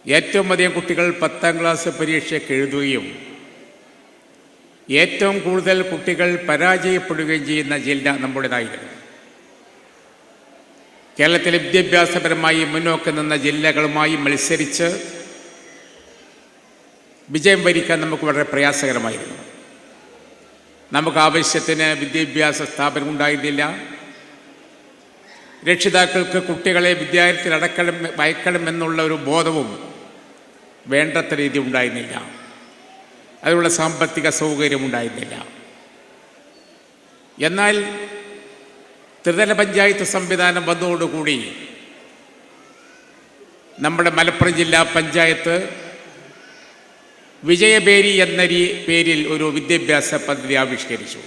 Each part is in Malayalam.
ഏറ്റവും അധികം കുട്ടികൾ 10ാം ക്ലാസ് പരീക്ഷയ്ക്ക് എഴുതുകയും ഏറ്റവും കൂടുതൽ കുട്ടികൾ പരാജയപ്പെടുകയും ചെയ്യുന്ന ജില്ല നമ്മുടേതായിരുന്നു. കേരളത്തിലെ വിദ്യാഭ്യാസപരമായി മുന്നോക്കം നിന്ന ജില്ലകളുമായി മത്സരിച്ച് വിജയം വരിക്കാൻ നമുക്ക് വളരെ പ്രയാസകരമായിരുന്നു. നമുക്ക് ആവശ്യത്തിന് വിദ്യാഭ്യാസ സ്ഥാപനം ഉണ്ടായിരുന്നില്ല. രക്ഷിതാക്കൾക്ക് കുട്ടികളെ വിദ്യാലയത്തിൽ അയക്കണമെന്നുള്ള ഒരു ബോധവും വേണ്ടത്ര രീതി ഉണ്ടായിരുന്നില്ല. അതിനുള്ള സാമ്പത്തിക സൗകര്യം ഉണ്ടായിരുന്നില്ല. എന്നാൽ ത്രിതല പഞ്ചായത്ത് സംവിധാനം വന്നതോടുകൂടി നമ്മുടെ മലപ്പുറം ജില്ലാ പഞ്ചായത്ത് വിജയബേരി എന്ന പേരിൽ ഒരു വിദ്യാഭ്യാസ പദ്ധതി ആവിഷ്കരിച്ചു.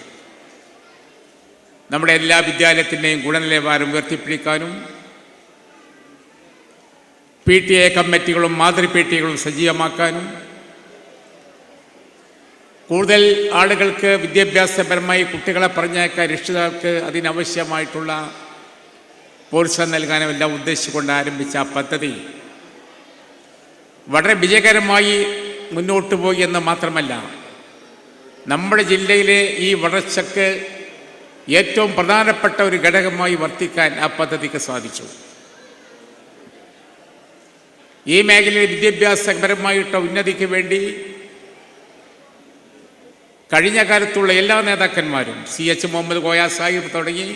നമ്മുടെ എല്ലാ വിദ്യാലയത്തിൻ്റെയും ഗുണനിലവാരം ഉയർത്തിപ്പിടിക്കാനും PTA കമ്മിറ്റികളും മാതൃ PTA സജീവമാക്കാനും കൂടുതൽ ആളുകൾക്ക് വിദ്യാഭ്യാസപരമായി കുട്ടികളെ പറഞ്ഞയക്കാൻ രക്ഷിതാക്കൾക്ക് അതിനാവശ്യമായിട്ടുള്ള പ്രോത്സാഹനം നൽകാനും എല്ലാം ഉദ്ദേശിച്ചുകൊണ്ട് ആരംഭിച്ച ആ പദ്ധതി വളരെ വിജയകരമായി മുന്നോട്ട് പോയി എന്ന് മാത്രമല്ല, നമ്മുടെ ജില്ലയിലെ ഈ വളർച്ചയ്ക്ക് ഏറ്റവും പ്രധാനപ്പെട്ട ഒരു ഘടകമായി വർത്തിക്കാൻ ആ പദ്ധതിക്ക് സാധിച്ചു. ഈ മേഖലയിൽ വിദ്യാഭ്യാസപരമായിട്ട ഉന്നതിക്ക് വേണ്ടി കഴിഞ്ഞ കാലത്തുള്ള എല്ലാ നേതാക്കന്മാരും CH മുഹമ്മദ് കോയ സാഹിബ് തുടങ്ങി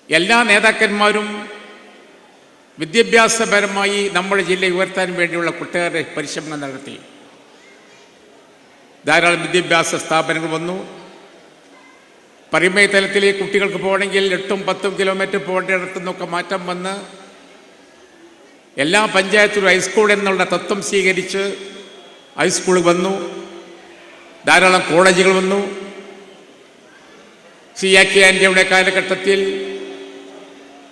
എല്ലാ നേതാക്കന്മാരും വിദ്യാഭ്യാസപരമായി നമ്മുടെ ജില്ലയെ ഉയർത്താൻ വേണ്ടിയുള്ള കുട്ടികളുടെ പരിശ്രമങ്ങൾ നടത്തി. ധാരാളം വിദ്യാഭ്യാസ സ്ഥാപനങ്ങൾ വന്നു. പരിമയ തലത്തിലേക്ക് കുട്ടികൾക്ക് പോകണമെങ്കിൽ 8-10 കിലോമീറ്റർ പോകേണ്ടിടത്തു നിന്നൊക്കെ മാറ്റം വന്ന് എല്ലാ പഞ്ചായത്തിലും ഹൈസ്കൂൾ എന്നുള്ള തത്വം സ്വീകരിച്ച് ഹൈസ്കൂൾ വന്നു. ധാരാളം കോളേജുകൾ വന്നു. CK ആൻ്റണിയുടെ കാലഘട്ടത്തിൽ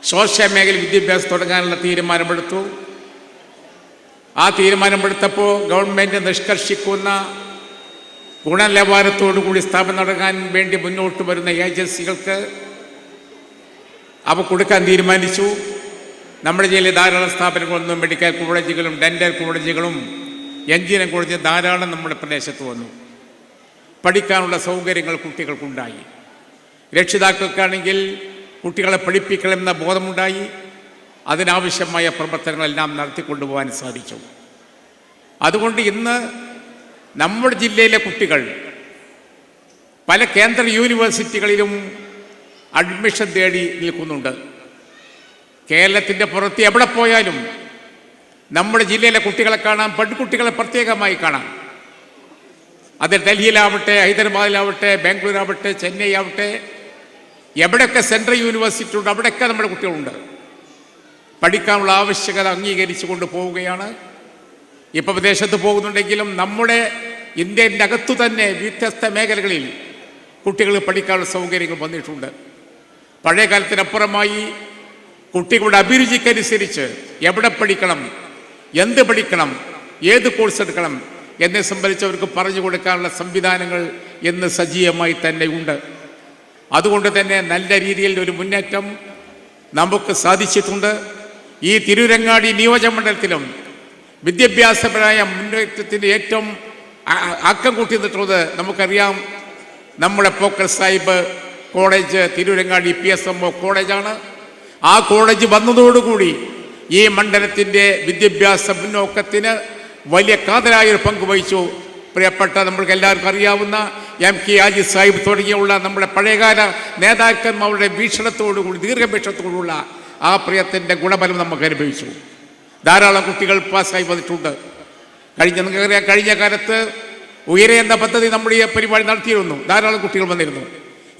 സ്വാശ്രയ മേഖല വിദ്യാഭ്യാസം തുടങ്ങാനുള്ള തീരുമാനമെടുത്തു. ആ തീരുമാനമെടുത്തപ്പോൾ ഗവൺമെൻറ് നിഷ്കർഷിക്കുന്ന ഗുണനിലവാരത്തോടുകൂടി സ്ഥാപനം തുടങ്ങാൻ വേണ്ടി മുന്നോട്ട് വരുന്ന ഏജൻസികൾക്ക് അവ കൊടുക്കാൻ തീരുമാനിച്ചു. നമ്മുടെ ജില്ലയിൽ ധാരാളം സ്ഥാപനങ്ങളൊന്നും മെഡിക്കൽ കോളേജുകളും ഡെൻ്റൽ കോളേജുകളും എഞ്ചിനീയറിംഗ് കോളേജും ധാരാളം നമ്മുടെ പ്രദേശത്ത് വന്നു. പഠിക്കാനുള്ള സൗകര്യങ്ങൾ കുട്ടികൾക്കുണ്ടായി. രക്ഷിതാക്കൾക്കാണെങ്കിൽ കുട്ടികളെ പഠിപ്പിക്കണമെന്ന ബോധമുണ്ടായി. അതിനാവശ്യമായ പ്രവർത്തനങ്ങളെല്ലാം നടത്തിക്കൊണ്ടുപോകാൻ സാധിച്ചു. അതുകൊണ്ട് ഇന്ന് നമ്മുടെ ജില്ലയിലെ കുട്ടികൾ പല കേന്ദ്ര യൂണിവേഴ്സിറ്റികളിലും അഡ്മിഷൻ തേടി നിൽക്കുന്നുണ്ട്. കേരളത്തിൻ്റെ പുറത്ത് എവിടെ പോയാലും നമ്മുടെ ജില്ലയിലെ കുട്ടികളെ കാണാം, പെൺകുട്ടികളെ പ്രത്യേകമായി കാണാം. അത് ഡൽഹിയിലാവട്ടെ, ഹൈദരാബാദിലാവട്ടെ, ബാംഗ്ലൂരാവട്ടെ, ചെന്നൈ ആവട്ടെ, എവിടെയൊക്കെ സെൻട്രൽ യൂണിവേഴ്സിറ്റി ഉണ്ട് അവിടെയൊക്കെ നമ്മുടെ കുട്ടികളുണ്ട്. പഠിക്കാനുള്ള ആവശ്യകത അംഗീകരിച്ചു കൊണ്ട് പോവുകയാണ്. ഇപ്പോൾ വിദേശത്ത് പോകുന്നുണ്ടെങ്കിലും നമ്മുടെ ഇന്ത്യൻ്റെ അകത്തു തന്നെ വ്യത്യസ്ത മേഖലകളിൽ കുട്ടികൾ പഠിക്കാനുള്ള സൗകര്യങ്ങൾ വന്നിട്ടുണ്ട്. പഴയ കാലത്തിനപ്പുറമായി കുട്ടികളുടെ അഭിരുചിക്കനുസരിച്ച് എവിടെ പഠിക്കണം, എന്ത് പഠിക്കണം, ഏത് കോഴ്സ് എടുക്കണം എന്നെ സംബന്ധിച്ചവർക്ക് പറഞ്ഞു കൊടുക്കാനുള്ള സംവിധാനങ്ങൾ ഇന്ന് സജീവമായി തന്നെ ഉണ്ട്. അതുകൊണ്ട് തന്നെ നല്ല രീതിയിൽ ഒരു മുന്നേറ്റം നമുക്ക് സാധിച്ചിട്ടുണ്ട്. ഈ തിരൂരങ്ങാടി നിയോജകമണ്ഡലത്തിലും വിദ്യാഭ്യാസപരമായ മുന്നേറ്റത്തിൻ്റെ ഏറ്റവും ആക്കം കൂട്ടി നിന്നിട്ടുള്ളത് നമുക്കറിയാം. നമ്മുടെ പോക്കർ സാഹിബ് കോളേജ് തിരൂരങ്ങാടി PSMO കോളേജാണ്. ആ കോളേജ് വന്നതോടുകൂടി ഈ മണ്ഡലത്തിൻ്റെ വിദ്യാഭ്യാസ മുന്നോക്കത്തിന് വലിയ കാതലായൊരു പങ്ക് വഹിച്ചു. പ്രിയപ്പെട്ട നമ്മൾക്ക് എല്ലാവർക്കും അറിയാവുന്ന MK ഹാജി സാഹിബ് തുടങ്ങിയുള്ള നമ്മുടെ പഴയകാല നേതാക്കന്മാരുടെ വീക്ഷണത്തോടുകൂടി ദീർഘവീക്ഷണത്തോടുള്ള ആ പ്രിയത്തിൻ്റെ ഗുണഫലം നമുക്ക് അനുഭവിച്ചു. ധാരാളം കുട്ടികൾ പാസ്സായി വന്നിട്ടുണ്ട്. നിങ്ങൾക്കറിയാം, കഴിഞ്ഞ കാലത്ത് ഉയരെ എന്ന പദ്ധതി നമ്മുടെ ഈ പരിപാടി നടത്തിയിരുന്നു. ധാരാളം കുട്ടികൾ വന്നിരുന്നു.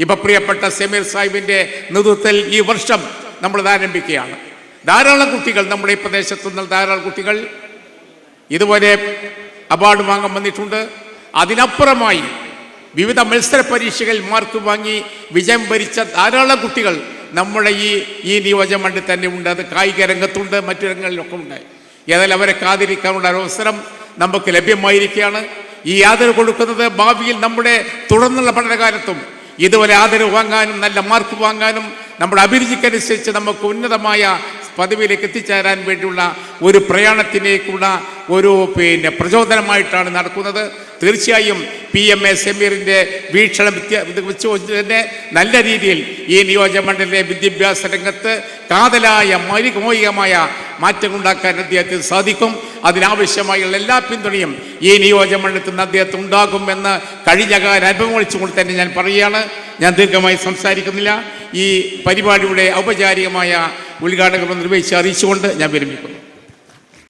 ഇപ്പം പ്രിയപ്പെട്ട സമീർ സാഹിബിൻ്റെ നേതൃത്വത്തിൽ ഈ വർഷം നമ്മൾ ആരംഭിക്കുകയാണ്. ധാരാളം കുട്ടികൾ നമ്മുടെ ഈ പ്രദേശത്തു നിന്ന് ധാരാളം കുട്ടികൾ ഇതുപോലെ അവാർഡ് വാങ്ങാൻ വന്നിട്ടുണ്ട്. അതിനപ്പുറമായി വിവിധ മത്സര പരീക്ഷകളിൽ മാർക്ക് വാങ്ങി വിജയം വരിച്ച ധാരാളം കുട്ടികൾ നമ്മുടെ ഈ നിയോജകമണ്ഡലത്തിൽ തന്നെ ഉണ്ട്. അത് കായിക രംഗത്തുണ്ട്, മറ്റു രംഗങ്ങളിലൊക്കെ ഉണ്ട്. ഏതായാലും അവരെ കാത്തിരിക്കാനുള്ള അവസരം നമുക്ക് ലഭ്യമായിരിക്കുകയാണ്. ഈ ആദരവ് കൊടുക്കുന്നത് ഭാവിയിൽ നമ്മുടെ തുടർന്നുള്ള പഠനകാലത്തും ഇതുപോലെ ആദരവ് വാങ്ങാനും നല്ല മാർക്ക് വാങ്ങാനും നമ്മുടെ അഭിരുചിക്കനുസരിച്ച് നമുക്ക് ഉന്നതമായ പദവിയിലേക്ക് എത്തിച്ചേരാൻ വേണ്ടിയുള്ള ഒരു പ്രയാണത്തിലേക്കുള്ള ഒരു പ്രചോദനമായിട്ടാണ് നടക്കുന്നത്. തീർച്ചയായും PMA സമീറിൻ്റെ വീക്ഷണം വെച്ച് തന്നെ നല്ല രീതിയിൽ ഈ നിയോജകമണ്ഡലിലെ വിദ്യാഭ്യാസ രംഗത്ത് കാതലായ മൗലികമായ മാറ്റങ്ങളുണ്ടാക്കാൻ അദ്ദേഹത്തിന് സാധിക്കും. അതിനാവശ്യമായുള്ള എല്ലാ പിന്തുണയും ഈ നിയോജകമണ്ഡലത്തിൽ നിന്ന് അദ്ദേഹത്തിന് ഉണ്ടാകുമെന്ന് കഴിഞ്ഞ കാല അനുഭവം വിളിച്ചുകൊണ്ട് തന്നെ ഞാൻ പറയുകയാണ്. ഞാൻ ദീർഘമായി സംസാരിക്കുന്നില്ല. ഈ പരിപാടിയുടെ ഔപചാരികമായ ഉദ്ഘാടനം നിർവഹിച്ച് അറിയിച്ചുകൊണ്ട് ഞാൻ വിരമിക്കുന്നു.